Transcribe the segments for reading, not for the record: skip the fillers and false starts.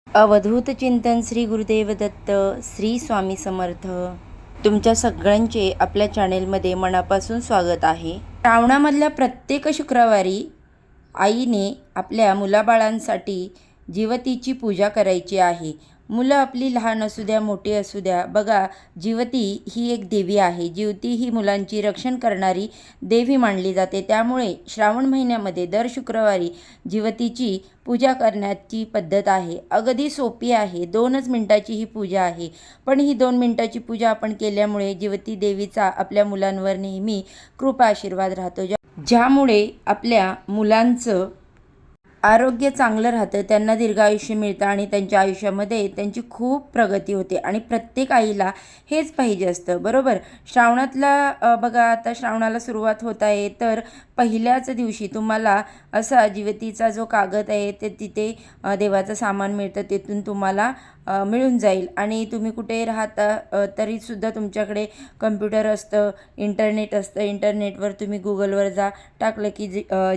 अवधूत चिंतन श्री गुरुदेव दत्त श्री स्वामी समर्थ. तुमच्या सगळ्यांचे आपल्या चॅनेलमध्ये मनापासून स्वागत आहे. श्रावणामधल्या प्रत्येक शुक्रवारी आईने आपल्या मुलाबाळांसाठी जिवतीची पूजा करायची आहे. मुलं आपली लहान असू द्या मोठी असू द्या, बघा जिवती ही एक देवी आहे. जिवती ही मुलांची रक्षण करणारी देवी मानली जाते. त्यामुळे श्रावण महिन्यामध्ये दर शुक्रवारी जिवतीची पूजा करण्याची पद्धत आहे. अगदी सोपी आहे. 2च मिनिटाची ही पूजा आहे. पण ही 2 मिनिटाची पूजा आपण केल्यामुळे जिवती देवीचा आपल्या मुलांवर नेहमी कृपा आशीर्वाद राहतो. ज्यामुळे आपल्या मुलांचं आरोग्य चांगलं राहतं, त्यांना दीर्घायुष्य मिळतं आणि त्यांच्या आयुष्यामध्ये त्यांची खूप प्रगती होते. आणि प्रत्येक आईला हेच पाहिजे असतं, बरोबर. श्रावणातला बघा, आता श्रावणाला सुरुवात होत आहे, तर पहिल्याच दिवशी तुम्हाला असा जिवतीचा जो कागद आहे ते तिथे देवाचं सामान मिळतं, तिथून तुम्हाला मिळून जाईल. आणि तुम्ही कुठे राहता तरीसुद्धा तुमच्याकडे कम्प्युटर असतं, इंटरनेट असतं. इंटरनेटवर तुम्ही गुगलवर जा, टाकलं की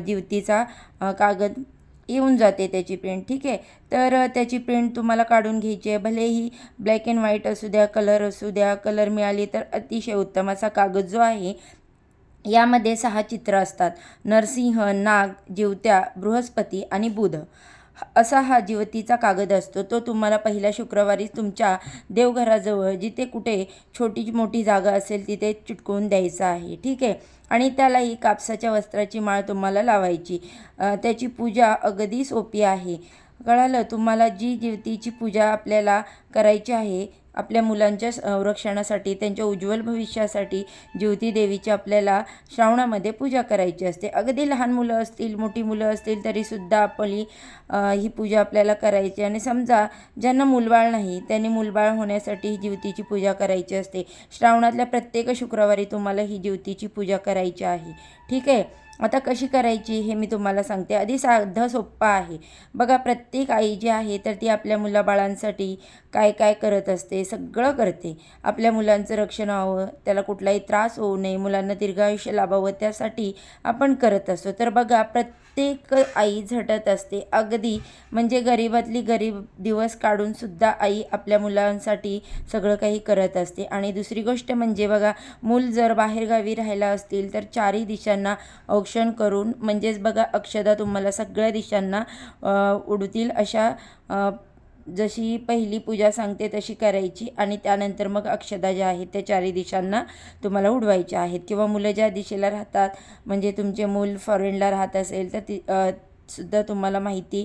जिवतीचा कागद येऊन जाते, त्याची प्रिंट. ठीक आहे, तर त्याची प्रिंट तुम्हाला काढून घ्यायची आहे. भलेही ब्लॅक अँड व्हाईट असू द्या, कलर असू द्या. कलर मिळाली तर अतिशय उत्तम. असा कागद जो आहे यामध्ये 6 चित्र असतात: नरसिंह, नाग, जिवत्या, बृहस्पती आणि बुध. असा हा जिवतीचा कागद असतो. तो तुम्हाला पहिल्या शुक्रवारी तुमच्या देवघराजवळ जिथे कुठे छोटी मोठी जागा असेल तिथे चिटकवून द्यायचा आहे. ठीक आहे, आणि त्यालाही कापसाच्या वस्त्राची माळ तुम्हाला लावायची. त्याची पूजा अगदी सोपी आहे. कळालं तुम्हाला. जी जिवतीची पूजा आपल्याला करायची आहे आपल्या मुलांच्या संरक्षणासाठी, त्यांच्या उज्ज्वल भविष्यासाठी, जिवती देवीची आपल्याला श्रावणामध्ये पूजा करायची असते. अगदी लहान मुलं असतील, मोठी मुलं असतील तरीसुद्धा आपली ही पूजा आपल्याला करायची. आणि समजा ज्यांना मूलबाळ नाही त्यांनी मूलबाळ होण्यासाठी ही जिवतीची पूजा करायची असते. श्रावणातल्या प्रत्येक शुक्रवारी तुम्हाला ही जिवतीची पूजा करायची आहे. ठीक आहे, आता कशी करायची हे मी तुम्हाला सांगते. आधी साधं सोप्पं आहे. बघा, प्रत्येक आई जी आहे तर ती आपल्या मुलाबाळांसाठी काय काय करत असते, सगळं करते. आपल्या मुलांचं रक्षण व्हावं, त्याला कुठलाही त्रास होऊ नये, मुलांना दीर्घायुष्य लाभावं, त्यासाठी आपण करत असतो. तर बघा, प्रत्येक आई झटत असते. अगदी म्हणजे गरीबातली गरीब दिवस काढूनसुद्धा आई आपल्या मुलांसाठी सगळं काही करत असते. आणि दुसरी गोष्ट म्हणजे बघा, मूल जर बाहेरगावी राहायला असतील तर 4ही दिशांना औक्षण करून, म्हणजेच बघा, अक्षदा तुम्हाला सगळ्या दिशांना उडतील अशा जशी पहिली पूजा सांगते तशी करायची. आणि त्यानंतर मग अक्षदा ज्या आहेत त्या 4ही दिशांना तुम्हाला उडवायच्या आहेत. किंवा मुलं ज्या दिशेला राहतात, म्हणजे तुमचे मूल फॉरेनला राहत असेल तर ती सुद्धा तुम्हाला माहिती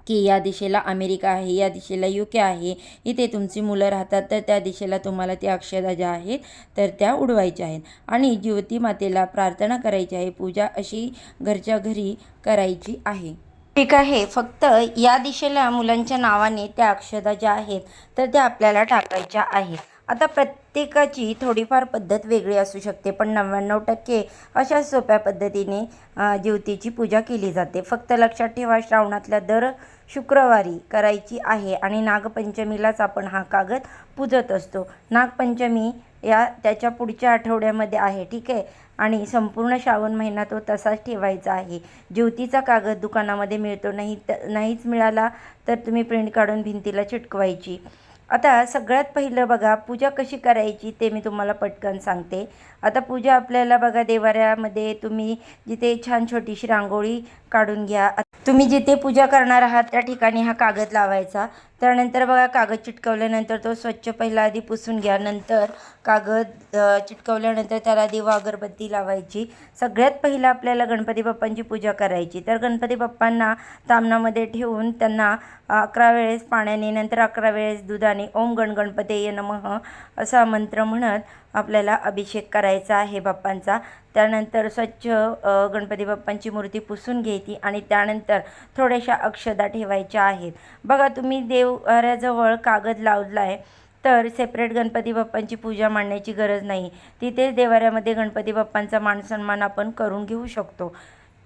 की या दिशेला अमेरिका आहे, या दिशेला UK आहे, इथे तुमची मुलं राहतात, तर त्या दिशेला तुम्हाला त्या अक्षदा ज्या आहेत तर त्या उडवायच्या आहेत. आणि जिवती मातेला प्रार्थना करायची आहे. पूजा अशी घरच्या घरी करायची आहे. ठीक आहे, फक्त या दिशेला मुलांच्या नावाने त्या अक्षदा ज्या आहेत तर त्या आपल्याला टाकायच्या आहेत. आता प्रत्येकाची थोडीफार पद्धत वेगळी असू शकते, पण 99% अशा सोप्या पद्धतीने जिवतीची पूजा केली जाते. फक्त लक्षात ठेवा, श्रावणातल्या दर शुक्रवारी करायची आहे. आणि नागपंचमीलाच आपण हा कागद पूजत असतो. नागपंचमी या त्याच्या पुढच्या आठवड्यामध्ये आहे. ठीक आहे, आणि संपूर्ण श्रावण महिना तो तसाच ठेवायचा आहे. जिवतीचा कागद दुकानामध्ये मिळतो, नाहीच मिळाला तर तुम्ही प्रिंट काढून भिंतीला चिटकवायची. आता सगळ्यात पहिलं बघा, पूजा कशी करायची ते मी तुम्हाला पटकन सांगते. आता पूजा आपल्याला बघा, देवाऱ्यामध्ये तुम्ही जिथे छान छोटीशी रांगोळी काढून घ्या. तुम्ही जिथे पूजा करणार आहात त्या ठिकाणी हा कागद लावायचा. त्यानंतर बघा, कागद चिटकवल्यानंतर तो स्वच्छ पहिला आधी पुसून घ्या. नंतर कागद चिटकवल्यानंतर त्याला दिवा अगरबत्ती लावायची. सगळ्यात पहिलं आपल्याला गणपती बाप्पांची पूजा करायची. तर गणपती बाप्पांना तामणामध्ये ठेवून त्यांना 11 वेळेस पाण्याने, नंतर 11 वेळेस दुधाने ओम गण गणपतये नमः असा मंत्र म्हणत आपल्याला अभिषेक करायचा आहे बाप्पांचा. त्यानंतर स्वच्छ गणपती बाप्पांची मूर्ती पुसून घ्यायची आणि त्यानंतर थोड्याशा अक्षदा ठेवायच्या आहेत. बघा, तुम्ही देवाऱ्याजवळ कागद लावला आहे तर सेपरेट गणपती बाप्पांची पूजा मांडण्याची गरज नाही. तिथेच देवाऱ्यामध्ये गणपती बाप्पांचा मान सन्मान आपण करून घेऊ शकतो.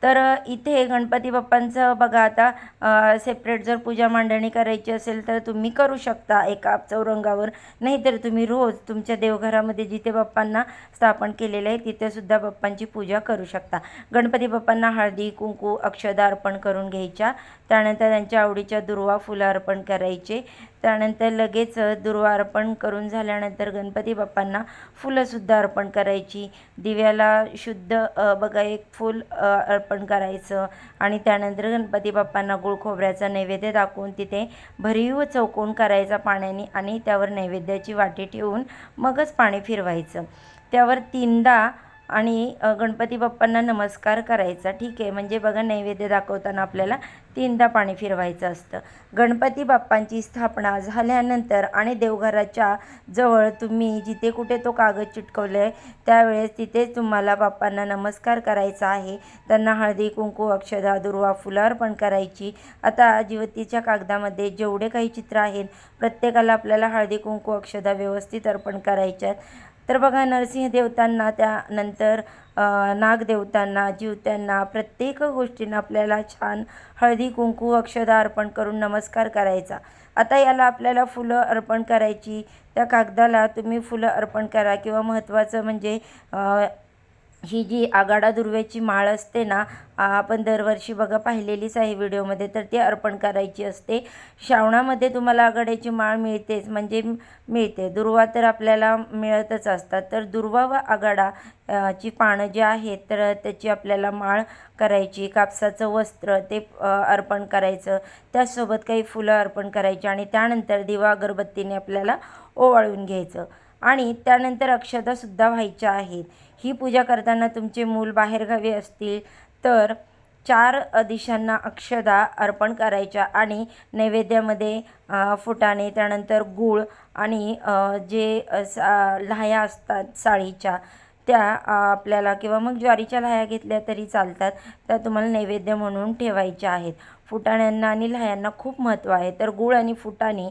तर इथे गणपती बाप्पांचं बघा आता सेपरेट जर पूजा मांडणी करायची असेल तर तुम्ही करू शकता एका चौरंगावर, नाहीतर तुम्ही रोज तुमच्या देवघरामध्ये जिथे बाप्पांना स्थापन केलेलं आहे तिथेसुद्धा बाप्पांची पूजा करू शकता. गणपती बाप्पांना हळदी कुंकू अक्षदा अर्पण करून घ्यायच्या, त्यानंतर त्यांच्या आवडीच्या दुर्वा फुलं अर्पण करायचे. त्यानंतर लगेच दुर्वा अर्पण करून झाल्यानंतर गणपती बाप्पांना फुलंसुद्धा अर्पण करायची. दिव्याला शुद्ध बघा एक फूल अर्पण करायचं आणि त्यानंतर गणपती बाप्पांना गुळ खोबऱ्याचा नैवेद्य दाखवून तिथे भरीव चौकोन करायचा पाण्याने आणि त्यावर नैवेद्याची वाटी ठेवून मगच पाणी फिरवायचं. त्यावर 3दा आणि गणपती बाप्पांना नमस्कार करायचा. ठीक आहे, म्हणजे बघा नैवेद्य दाखवताना आपल्याला 3दा पाणी फिरवायचं असतं. गणपती बाप्पांची स्थापना झाल्यानंतर आणि देवघराच्या जवळ तुम्ही जिथे कुठे तो कागद चिटकवले आहे त्यावेळेस तिथेच तुम्हाला बाप्पांना नमस्कार करायचा आहे. त्यांना हळदी कुंकू अक्षदा दुर्वा फुलं अर्पण करायची. आता जिवतीच्या कागदामध्ये जेवढे काही चित्र आहेत प्रत्येकाला आपल्याला हळदी कुंकू अक्षदा व्यवस्थित अर्पण करायच्यात. तर बघा नरसिंह देवतांना, त्यानंतर नागदेवतांना, जिवत्यांना प्रत्येक गोष्टींना आपल्याला छान हळदी कुंकू अक्षदा अर्पण करून नमस्कार करायचा. आता याला आपल्याला फुलं अर्पण करायची. त्या कागदाला तुम्ही फुलं अर्पण करा किंवा महत्त्वाचं म्हणजे ही जी आगाडा दुर्व्याची माळ असते ना, आपण दरवर्षी बघा पाहिलेलीच आहे व्हिडिओमध्ये, तर ती अर्पण करायची असते. श्रावणामध्ये तुम्हाला आगाड्याची माळ मिळतेच, म्हणजे मिळते. दुर्वा तर आपल्याला मिळतच असतात. तर दुर्वा व आगाडा ची पानं जी आहेत तर त्याची आपल्याला माळ करायची. कापसाचं वस्त्र ते अर्पण करायचं. त्याचसोबत काही फुलं अर्पण करायची आणि त्यानंतर दिवा अगरबत्तीने आपल्याला ओवाळून घ्यायचं आणि त्यानंतर अक्षतासुद्धा व्हायच्या आहेत. ही पूजा करताना तुमचे मूल बाहेरगावी असतील तर 4 दिशांना अक्षदा अर्पण करायच्या आणि नैवेद्यामध्ये फुटाणे, त्यानंतर गूळ आणि जे लाह्या असतात साळीच्या त्या आपल्याला किंवा मग ज्वारीच्या लाह्या घेतल्या तरी चालतात, त्या तुम्हाला नैवेद्य म्हणून ठेवायच्या आहेत. फुटाण्यांना आणि लाह्यांना खूप महत्त्व आहे. तर गूळ आणि फुटाणे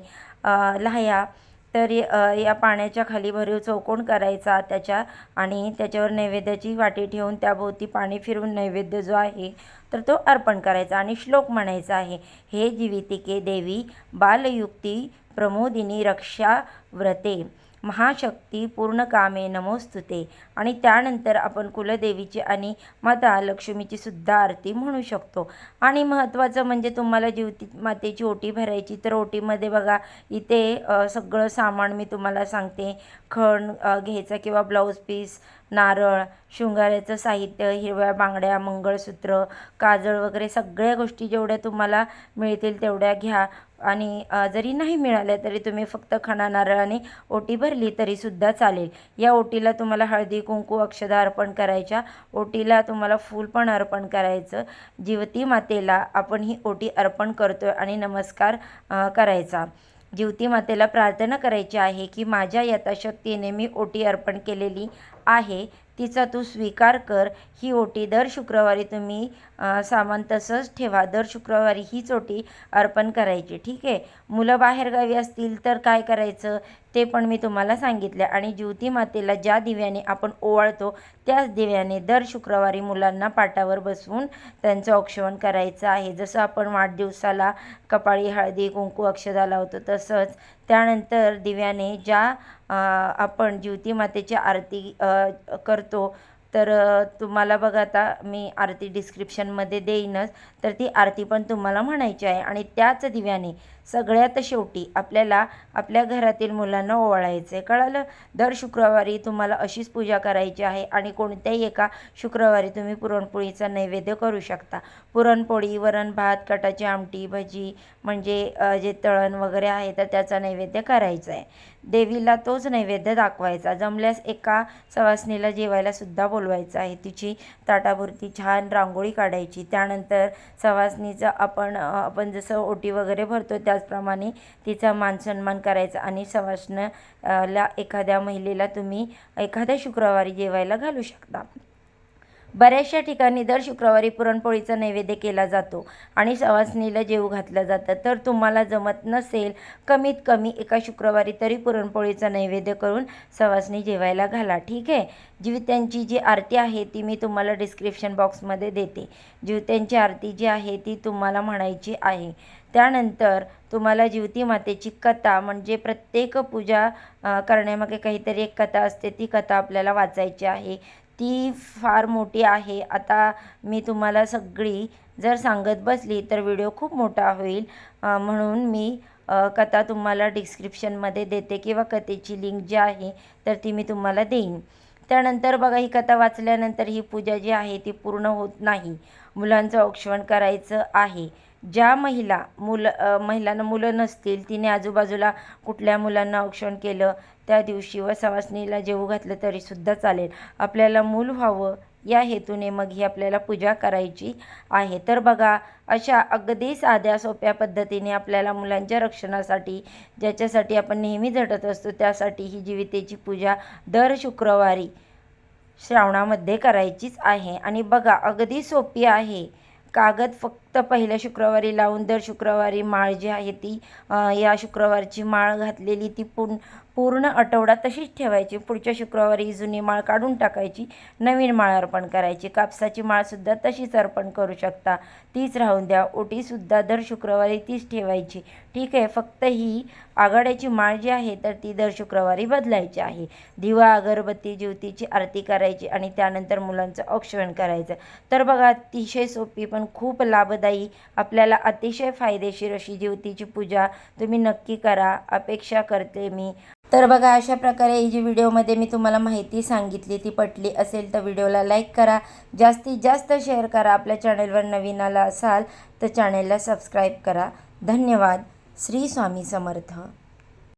लाह्या तर या पाण्याच्या खाली भरीव चौकोन करायचा त्याच्या आणि त्याच्यावर नैवेद्याची वाटी ठेवून त्याभोवती पाणी फिरवून नैवेद्य जो आहे तर तो अर्पण करायचा आणि श्लोक म्हणायचा आहे, हे जीवितिके देवी बालयुक्ती प्रमोदिनी रक्षा व्रते महाशक्ती पूर्ण कामे नमोस्तुते. आणि त्यानंतर आपण कुलदेवीची आणि माता लक्ष्मीची सुद्धा आरती म्हणू शकतो. आणि महत्त्वाचं म्हणजे तुम्हाला जीवती मातेची ओटी भरायची, तर ओटीमध्ये बघा इथे सगळं सामान मी तुम्हाला सांगते. खण घ्यायचा किंवा ब्लाऊज पीस, नारळ, शृंगाराचं साहित्य, हिरव्या बांगड्या, मंगळसूत्र, काजळ वगैरे सगळ्या गोष्टी जेवढ्या तुम्हाला मिळतील तेवढ्या घ्या. आणि जरी नाही मिळाल्या तरी तुम्ही फक्त खणा नारळाने ओटी भरली तरीसुद्धा चालेल. या ओटीला तुम्हाला हळदी कुंकू अक्षदा अर्पण करायच्या. ओटीला तुम्हाला फूल पण अर्पण करायचं. जीवती मातेला आपण ही ओटी अर्पण करतोय आणि नमस्कार करायचा. जीवती मातेला प्रार्थना करायची आहे की माझ्या यथाशक्तीने मी ओटी अर्पण केलेली आहे, तिचा तू स्वीकार कर. ही ओटी दर शुक्रवारी तुम्ही सामान तसंच ठेवा. दर शुक्रवारी हीच ओटी अर्पण करायची. ठीक आहे. मुलं बाहेरगावी असतील तर काय करायचं ते पण मी तुम्हाला सांगितलं. आणि जीवती मातेला ज्या दिव्याने आपण ओवाळतो त्याच दिव्याने दर शुक्रवारी मुलांना पाटावर बसवून त्यांचं औक्षवण करायचं आहे. जसं आपण वाढदिवसाला कपाळी हळदी कुंकू अक्षदा लावतो तसंच त्यानंतर दिव्याने ज्या आपण जीवती मातेची आरती करतो तर तुम्हाला बघा आता मी आरती डिस्क्रिप्शनमध्ये देईनच, तर ती आरती पण तुम्हाला म्हणायची आहे. आणि त्याच दिव्याने सगळ्यात शेवटी आपल्याला आपल्या घरातील मुलांना ओवाळायचं आहे. कळालं? दर शुक्रवारी तुम्हाला अशीच पूजा करायची आहे आणि कोणत्याही एका शुक्रवारी तुम्ही पुरणपोळीचा नैवेद्य करू शकता. पुरणपोळी, वरण भात, कटाची आमटी, भजी म्हणजे जे तळण वगैरे आहे तर त्याचा नैवेद्य करायचा आहे. देवीला तोच नैवेद्य दाखवायचा. जमल्यास एका सवासणीला जेवायला सुद्धा बोलवायचं आहे. तिची ताटाभोवती छान रांगोळी काढायची. त्यानंतर सवासणीचं आपण जसं ओटी वगैरे भरतो त्याचप्रमाणे तिचा मानसन्मान करायचा आणि सवासणीला एखाद्या महिलेला तुम्ही एखाद्या शुक्रवारी जेवायला घालू शकता. बऱ्याचशा ठिकाणी दर शुक्रवारी पुरणपोळीचा नैवेद्य केला जातो आणि सवासणीला जेवू घातलं जातं. तर तुम्हाला जमत नसेल, कमीत कमी एका शुक्रवारी तरी पुरणपोळीचा नैवेद्य करून सवासणी जेवायला घाला. ठीक आहे. जिवत्यांची जी आरती आहे ती मी तुम्हाला डिस्क्रिप्शन बॉक्समध्ये देते. जिवत्यांची आरती जी आहे ती तुम्हाला म्हणायची आहे. त्यानंतर तुम्हाला जिवती मातेची कथा, म्हणजे प्रत्येक पूजा करण्यामागे काहीतरी एक कथा असते, ती कथा आपल्याला वाचायची आहे. ती फार मोठी आहे. आता मी तुम्हाला सगळी जर सांगत बसली तर व्हिडिओ खूप मोठा होईल, म्हणून मी कथा तुम्हाला डिस्क्रिप्शनमध्ये देते किंवा कथेची लिंक जी आहे तर ती मी तुम्हाला देईन. त्यानंतर बघा, ही कथा वाचल्यानंतर ही पूजा जी आहे ती पूर्ण होत नाही. मुलांचं औक्षण करायचं आहे. ज्या महिलांना मुलं नसतील, तिने आजूबाजूला कुठल्या मुलांना औक्षण केलं त्या दिवशी व सवासणीला जेवू घातलं तरीसुद्धा चालेल. आपल्याला मूल व्हावं या हेतूने मग ही आपल्याला पूजा करायची आहे. तर बघा, अशा अगदी साध्या सोप्या पद्धतीने आपल्याला मुलांच्या रक्षणासाठी, ज्याच्यासाठी आपण नेहमी झटत असतो, त्यासाठी ही जिवितेची पूजा दर शुक्रवारी श्रावणामध्ये करायचीच आहे. आणि बघा, अगदी सोपी आहे. कागद फक्त पहिल्या शुक्रवारी लावून दर शुक्रवारी माळ जी आहे ती, या शुक्रवारची माळ घातलेली ती पूर्ण आठवडा तशीच ठेवायची. पुढच्या शुक्रवारी ही जुनी माळ काढून टाकायची, नवीन माळ अर्पण करायची. कापसाची माळसुद्धा तशीच अर्पण करू शकता, तीच राहून द्या. ओटीसुद्धा दर शुक्रवारी तीच ठेवायची. ठीक आहे. फक्त ही आघाड्याची माळ जी आहे तर ती दर शुक्रवारी बदलायची आहे. दिवा, अगरबत्ती, ज्योतीची आरती करायची आणि त्यानंतर मुलांचं औक्षण करायचं. तर बघा, अतिशय सोपी पण खूप लाभदायी, आपल्याला अतिशय फायदेशीर अशी ज्योतीची पूजा तुम्ही नक्की करा, अपेक्षा करते मी. तर बघा, अशा प्रकारे ही जी व्हिडिओमध्ये मी तुम्हाला माहिती सांगितली ती पटली असेल तर व्हिडिओला लाईक करा, जास्तीत जास्त शेअर करा. आपल्या चॅनलवर नवीन आला असाल तर चॅनलला सबस्क्राईब करा. धन्यवाद. श्री स्वामी समर्थ.